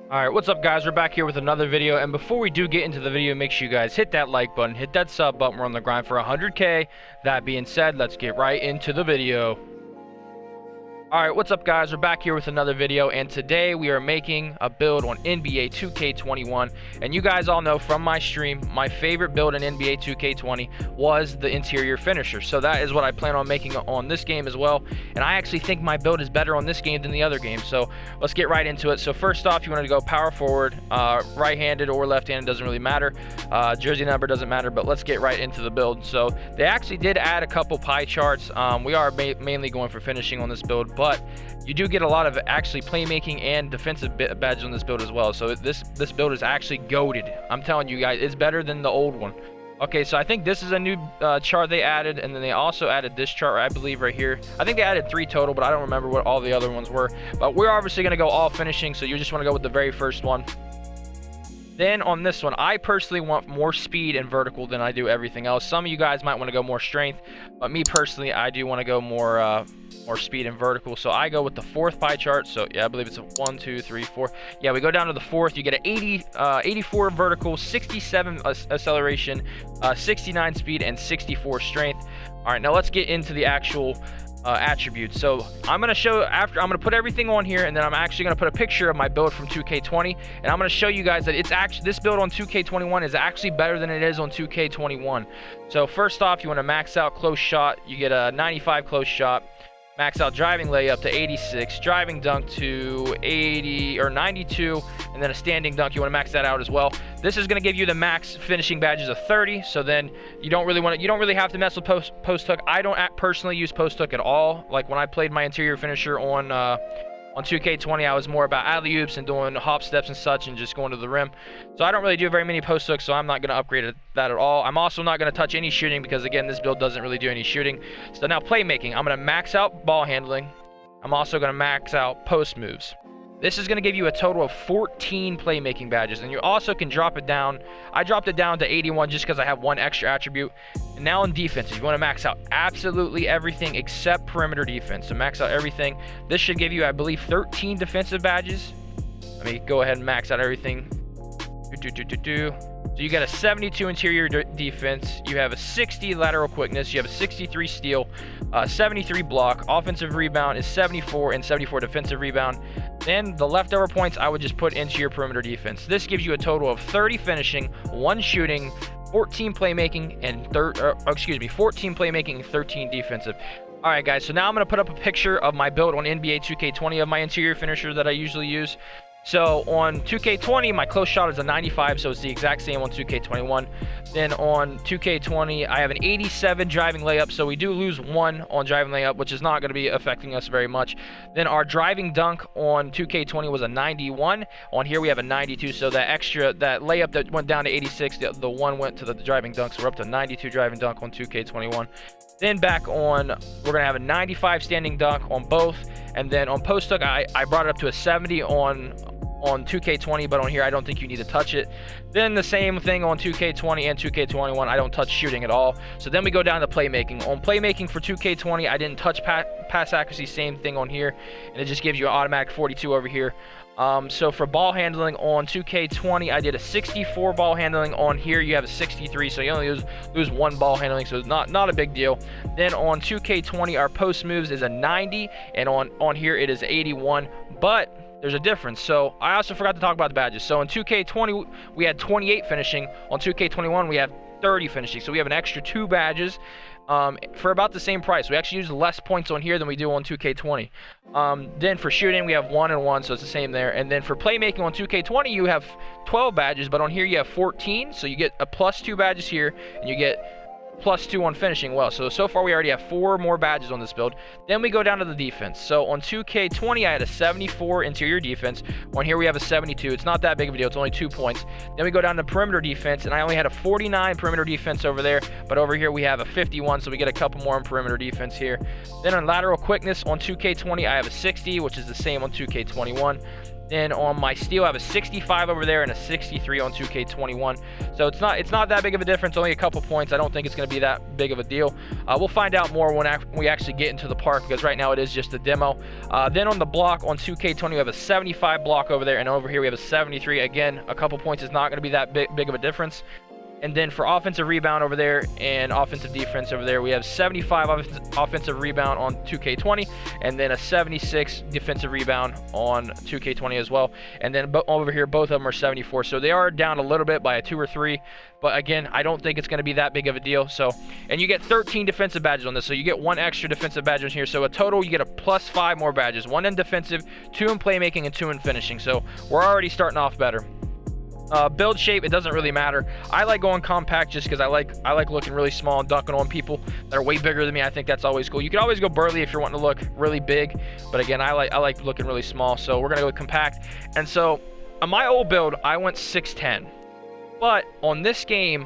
Alright, what's up guys? We're back here with another video, and before we do get into the video, make sure you guys hit that like button, hit that sub button. We're on the grind for 100k. That being said, let's get right into the video. Alright, what's up guys? We're back here with another video, and today we are making a build on NBA 2K21. And you guys all know from my stream, my favorite build in NBA 2K20 was the interior finisher. So that is what I plan on making on this game as well. And I actually think my build is better on this game than the other game. So let's get right into it. So first off, you want to go power forward, right-handed or left-handed, doesn't really matter. Jersey number doesn't matter, but let's get right into the build. So they actually did add a couple pie charts. We are mainly going for finishing on this build, but you do get a lot of actually playmaking and defensive badges on this build as well. So this build is actually goated. I'm telling you guys, it's better than the old one. Okay, so I think this is a new chart they added, and then they also added this chart, I believe, right here. I think they added 3 total, but I don't remember what all the other ones were. But we're obviously going to go all finishing, so you just want to go with the very first one. Then on this one, I personally want more speed and vertical than I do everything else. Some of you guys might want to go more strength, but me personally, I do want to go more speed and vertical. So I go with the 4th pie chart. So yeah, I believe it's a 1, 2, 3, 4. Yeah, we go down to the 4th. You get an 84 vertical, 67 acceleration, 69 speed, and 64 strength. All right, now let's get into the actual attributes. So I'm going to put everything on here, and then I'm actually going to put a picture of my build from 2K20, and I'm going to show you guys that it's actually, this build on 2K21 is actually better than it is on 2K21. So first off, you want to max out close shot. You get a 95 close shot. Max out driving layup to 86, driving dunk to 80 or 92, and then a standing dunk, you want to max that out as well. This is going to give you the max finishing badges of 30, so then you don't really have to mess with post hook. I don't personally use post hook at all. Like when I played my interior finisher on 2K20, I was more about alley-oops and doing hop steps and such and just going to the rim. So I don't really do very many post hooks, so I'm not going to upgrade that at all. I'm also not going to touch any shooting because, again, this build doesn't really do any shooting. So now playmaking, I'm going to max out ball handling. I'm also going to max out post moves. This is going to give you a total of 14 playmaking badges, and you also can drop it down. I dropped it down to 81 just because I have one extra attribute. And now in defense, if you want to max out absolutely everything except perimeter defense, so max out everything. This should give you, I believe, 13 defensive badges. Let me go ahead and max out everything. So you got a 72 interior defense, you have a 60 lateral quickness, you have a 63 steal, 73 block, offensive rebound is 74, and 74 defensive rebound. Then the leftover points I would just put into your perimeter defense. This gives you a total of 30 finishing, 1 shooting, 14 playmaking, and 14 playmaking and 13 defensive. All right, guys. So now I'm gonna put up a picture of my build on NBA 2K20 of my interior finisher that I usually use. So on 2K20, my close shot is a 95, so it's the exact same on 2K21. Then on 2K20, I have an 87 driving layup, so we do lose 1 on driving layup, which is not going to be affecting us very much. Then our driving dunk on 2K20 was a 91. On here we have a 92, so that layup that went down to 86, the 1 went to the driving dunk, so we're up to 92 driving dunk on 2K21. Then back on, we're going to have a 95 standing dunk on both. And then on post hook, I brought it up to a 70 on 2K20, but on here I don't think you need to touch it. Then the same thing on 2K20 and 2K21, I don't touch shooting at all. So then we go down to playmaking. On playmaking for 2K20, I didn't touch pass accuracy, same thing on here, and it just gives you an automatic 42 over here. So for ball handling on 2K20, I did a 64 ball handling. On here you have a 63, so you only lose 1 ball handling, so it's not a big deal. Then on 2K20, our post moves is a 90, and on here it is 81, but there's a difference. So I also forgot to talk about the badges. So in 2K20 we had 28 finishing. On 2K21 we have 30 finishing. So we have an extra 2 badges for about the same price. We actually use less points on here than we do on 2K20. Then for shooting we have 1 and 1, so it's the same there. And then for playmaking on 2K20 you have 12 badges, but on here you have 14. So you get a +2 badges here, and you get +2 on finishing well. So far we already have 4 more badges on this build. Then we go down to the defense. So on 2K20 I had a 74 interior defense. On here we have a 72. It's not that big of a deal, it's only 2 points. Then we go down to perimeter defense, and I only had a 49 perimeter defense over there, but over here we have a 51, so we get a couple more in perimeter defense here. Then on lateral quickness on 2K20 I have a 60, which is the same on 2K21. Then on my steal, I have a 65 over there and a 63 on 2K21. So it's not that big of a difference, only a couple points. I don't think it's going to be that big of a deal. We'll find out more when we actually get into the park, because right now it is just a demo. Then on the block on 2K20, we have a 75 block over there, and over here we have a 73. Again, a couple points is not going to be that big of a difference. And then for offensive rebound over there and offensive defense over there, we have 75 offensive rebound on 2K20, and then a 76 defensive rebound on 2K20 as well. And then over here, both of them are 74. So they are down a little bit by a 2 or 3. But again, I don't think it's going to be that big of a deal. So, and you get 13 defensive badges on this. So you get 1 extra defensive badge in here. So a total, you get a plus 5 more badges. 1 in defensive, 2 in playmaking, and 2 in finishing. So we're already starting off better. Build shape, it doesn't really matter. I like going compact just because I like looking really small and dunking on people that are way bigger than me. I think that's always cool. You can always go burly if you're wanting to look really big, but again, I like looking really small. So we're gonna go with compact. And so on my old build, I went 6'10", but on this game,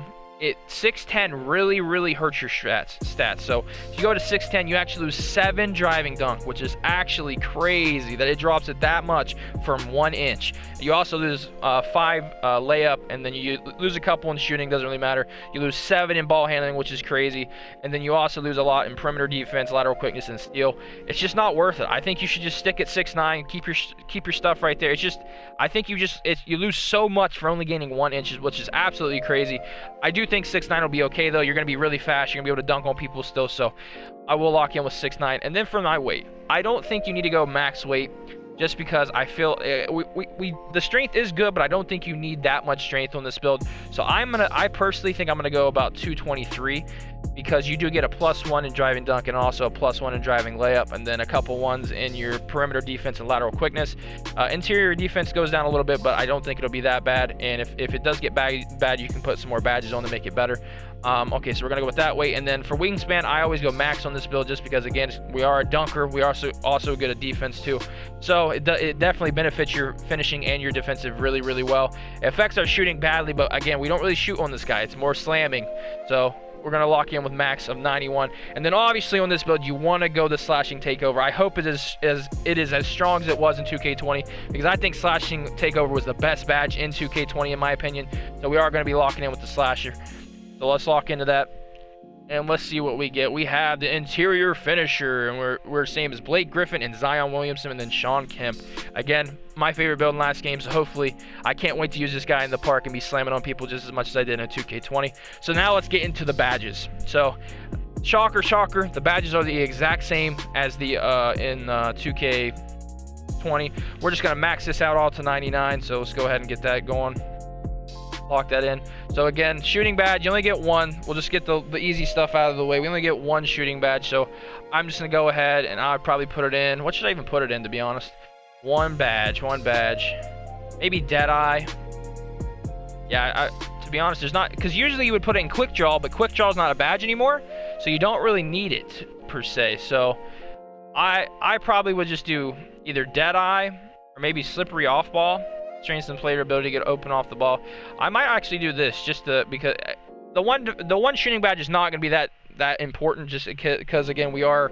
6'10" really hurts your stats. So if you go to 6'10", you actually lose 7 driving dunk, which is actually crazy that it drops it that much from 1 inch. You also lose 5 layup, and then you lose a couple in shooting, doesn't really matter. You lose 7 in ball handling, which is crazy. And then you also lose a lot in perimeter defense, lateral quickness, and steal. It's just not worth it. I think you should just stick at 6'9", keep your stuff right there. It's just, I think you lose so much for only gaining 1 inch, which is absolutely crazy. I do think 6'9" will be okay, though. You're going to be really fast. You're going to be able to dunk on people still, so I will lock in with 6'9". And then for my weight, I don't think you need to go max weight, just because I feel the strength is good, but I don't think you need that much strength on this build. So I personally think I'm going to go about 223, because you do get a +1 in driving dunk and also a +1 in driving layup, and then a couple ones in your perimeter defense and lateral quickness. Interior defense goes down a little bit, but I don't think it'll be that bad. And if it does get bad, you can put some more badges on to make it better. Okay, so we're gonna go with that weight. And then for wingspan, I always go max on this build, just because again, we are a dunker. We are also good at defense too. So it definitely benefits your finishing and your defensive really well. It affects our shooting badly, but again, we don't really shoot on this guy. It's more slamming. So we're going to lock in with max of 91. And then obviously on this build, you want to go the slashing takeover. I hope it is as strong as it was in 2K20, because I think slashing takeover was the best badge in 2K20 in my opinion. So we are going to be locking in with the slasher. So let's lock into that. And let's see what we get. We have the interior finisher, and we're same as Blake Griffin and Zion Williamson, and then Sean Kemp. Again, my favorite build in last game, so hopefully I can't wait to use this guy in the park and be slamming on people just as much as I did in 2K20. So now let's get into the badges. So shocker, the badges are the exact same as the in 2K20. We're just gonna max this out all to 99. So let's go ahead and get that going. Lock that in. So again, shooting badge, you only get 1. We'll just get the easy stuff out of the way. We only get 1 shooting badge, so I'm just gonna go ahead and I'll probably put it in. What should I even put it in, to be honest? One badge. Maybe Deadeye. Yeah, to be honest, there's not, because usually you would put it in quick draw, but quick draw is not a badge anymore, so you don't really need it per se. So I probably would just do either Deadeye or maybe slippery off ball. Strengthens player ability to get open off the ball. I might actually do this just because the one shooting badge is not going to be that important, just because again we are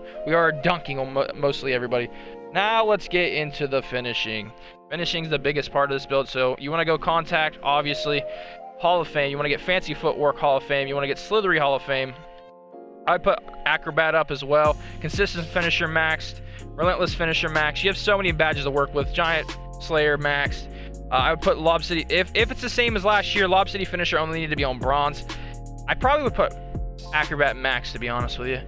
dunking on mostly everybody. Now let's get into the finishing. Finishing is the biggest part of this build. So you want to go contact, obviously, Hall of Fame. You want to get fancy footwork, Hall of Fame. You want to get slithery, Hall of Fame. I put acrobat up as well. Consistent finisher maxed. Relentless finisher maxed. You have so many badges to work with. Giant Slayer maxed. I would put Lob City, if it's the same as last year, Lob City finisher only needed to be on bronze. I probably would put Acrobat max, to be honest with you.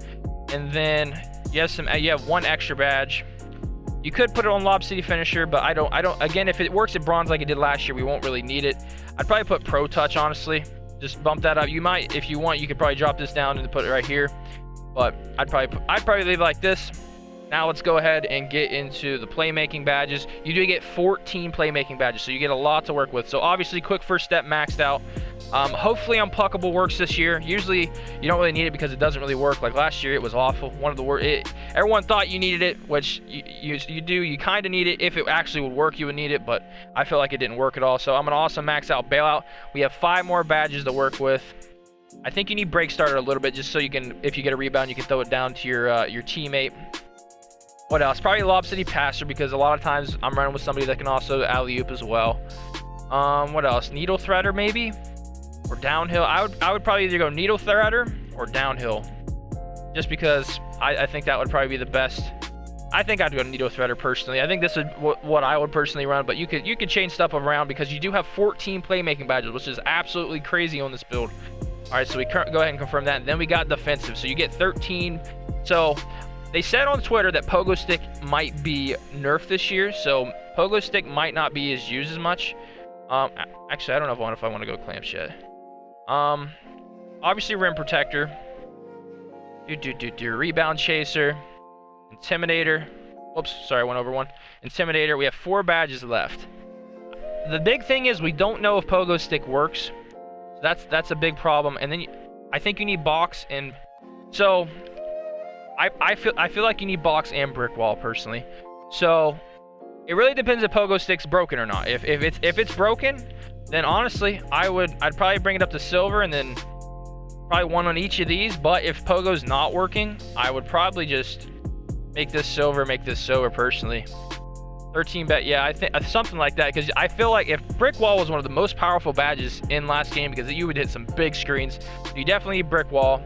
And then you have 1 extra badge. You could put it on Lob City finisher, but I don't, again, if it works at bronze like it did last year, we won't really need it. I'd probably put Pro Touch, honestly. Just bump that up. You might, if you want, you could probably drop this down and put it right here. But I'd probably leave it like this. Now let's go ahead and get into the playmaking badges. You do get 14 playmaking badges, so you get a lot to work with. So obviously, quick first step maxed out. Hopefully Unpuckable works this year. Usually you don't really need it because it doesn't really work. Like last year, it was awful. One of the worst. Everyone thought you needed it, which you do. You kind of need it. If it actually would work, you would need it, but I feel like it didn't work at all. So I'm gonna also max out Bailout. We have 5 more badges to work with. I think you need Break Starter a little bit, just so you can, if you get a rebound, you can throw it down to your teammate. What else? Probably Lob City Passer, because a lot of times I'm running with somebody that can also alley-oop as well. What else? Needle Threader maybe? Or Downhill. I would probably either go Needle Threader or Downhill. Just because I think that would probably be the best. I think I'd go Needle Threader personally. I think this is what I would personally run, but you could change stuff around because you do have 14 playmaking badges, which is absolutely crazy on this build. All right, so we go ahead and confirm that. And then we got defensive, so you get 13. So they said on Twitter that Pogo Stick might be nerfed this year, so Pogo Stick might not be as used as much. Actually, I don't know if I want to go Clamps yet. Obviously Rim Protector. Rebound Chaser. Intimidator. Oops, sorry, I went over one. Intimidator. We have 4 badges left. The big thing is we don't know if Pogo Stick works. So that's a big problem. And then I think you need box and so I feel like you need box and brick wall personally. So it really depends if Pogo Stick's broken or not. If it's broken, then honestly I'd probably bring it up to silver and then probably one on each of these. But if Pogo's not working, I would probably just make this silver personally. 13 bet, yeah, I think something like that, because I feel like if brick wall was one of the most powerful badges in last game, because you would hit some big screens, you definitely need brick wall.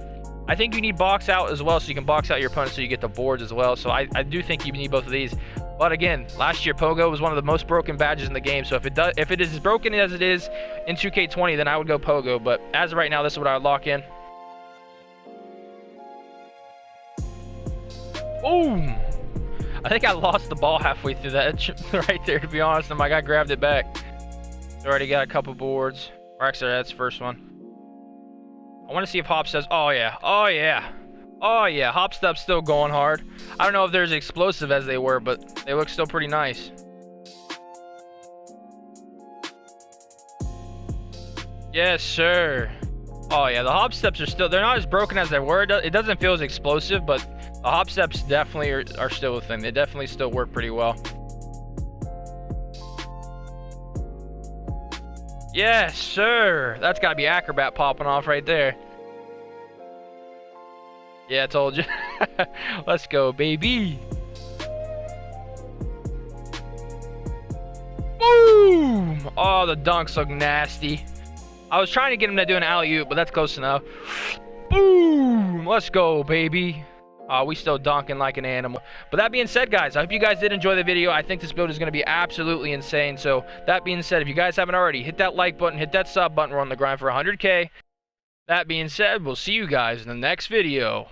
I think you need box out as well, so you can box out your opponent so you get the boards as well. So I do think you need both of these. But again, last year Pogo was one of the most broken badges in the game, so if it is as broken as it is in 2K20, then I would go Pogo. But as of right now, this is what I would lock in. Boom! I think I lost the ball halfway through that right there, to be honest, and my guy grabbed it back. Already got a couple boards. Or actually, that's the first one. I want to see if Hop says, oh yeah, oh yeah, oh yeah, Hop Step's still going hard. I don't know if they're as explosive as they were, but they look still pretty nice. Yes, sir. Oh yeah, the Hop Steps are still, they're not as broken as they were. It doesn't feel as explosive, but the Hop Steps definitely are still a thing. They definitely still work pretty well. Yes, sir. That's got to be Acrobat popping off right there. Yeah, I told you. Let's go, baby. Boom! Oh, the dunks look nasty. I was trying to get him to do an alley-oop, but that's close enough. Boom! Let's go, baby. We still dunking like an animal. But that being said, guys, I hope you guys did enjoy the video. I think this build is going to be absolutely insane. So that being said, if you guys haven't already, hit that like button, hit that sub button. We're on the grind for 100K. That being said, we'll see you guys in the next video.